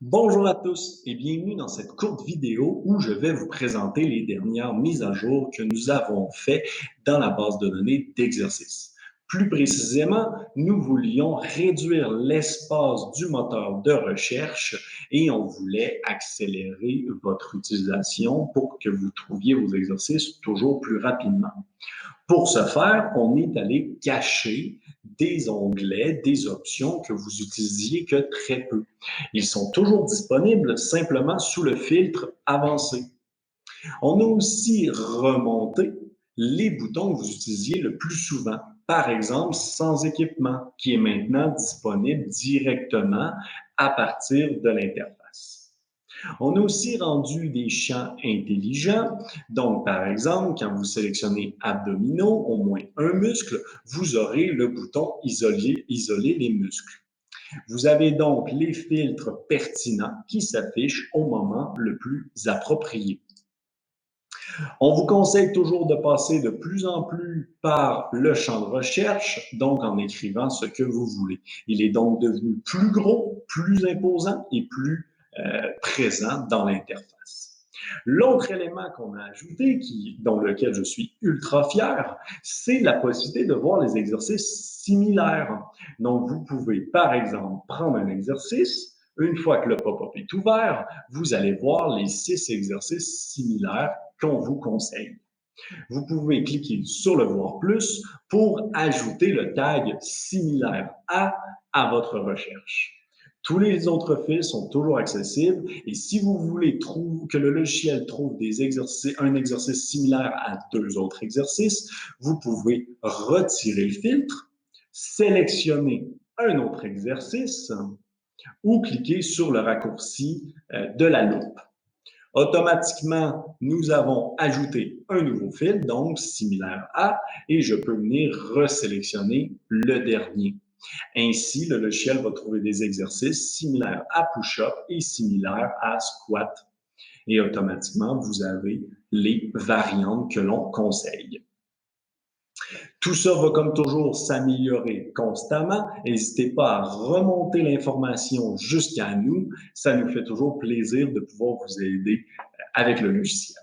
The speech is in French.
Bonjour à tous et bienvenue dans cette courte vidéo où je vais vous présenter les dernières mises à jour que nous avons faites dans la base de données d'exercices. Plus précisément, nous voulions réduire l'espace du moteur de recherche et on voulait accélérer votre utilisation pour que vous trouviez vos exercices toujours plus rapidement. Pour ce faire, on est allé cacher des onglets, des options que vous utilisiez que très peu. Ils sont toujours disponibles simplement sous le filtre avancé. On a aussi remonté les boutons que vous utilisiez le plus souvent. Par exemple, sans équipement, qui est maintenant disponible directement à partir de l'interface. On a aussi rendu des champs intelligents. Donc, par exemple, quand vous sélectionnez abdominaux, au moins un muscle, vous aurez le bouton isoler les muscles. Vous avez donc les filtres pertinents qui s'affichent au moment le plus approprié. On vous conseille toujours de passer de plus en plus par le champ de recherche, donc en écrivant ce que vous voulez. Il est donc devenu plus gros, plus imposant et plus présent dans l'interface. L'autre élément qu'on a ajouté, dans lequel je suis ultra fier, c'est la possibilité de voir les exercices similaires. Donc, vous pouvez, par exemple, prendre un exercice. Une fois que le pop-up est ouvert, vous allez voir les 6 exercices similaires qu'on vous conseille. Vous pouvez cliquer sur le Voir plus pour ajouter le tag similaire à votre recherche. Tous les autres fils sont toujours accessibles et si vous voulez que le logiciel trouve un exercice similaire à 2 autres exercices, vous pouvez retirer le filtre, sélectionner un autre exercice ou cliquer sur le raccourci de la loupe. Automatiquement, nous avons ajouté un nouveau fil, donc similaire à, et je peux venir resélectionner le dernier. Ainsi, le logiciel va trouver des exercices similaires à push-up et similaires à squat. Et automatiquement, vous avez les variantes que l'on conseille. Tout ça va comme toujours s'améliorer constamment. N'hésitez pas à remonter l'information jusqu'à nous. Ça nous fait toujours plaisir de pouvoir vous aider avec le logiciel.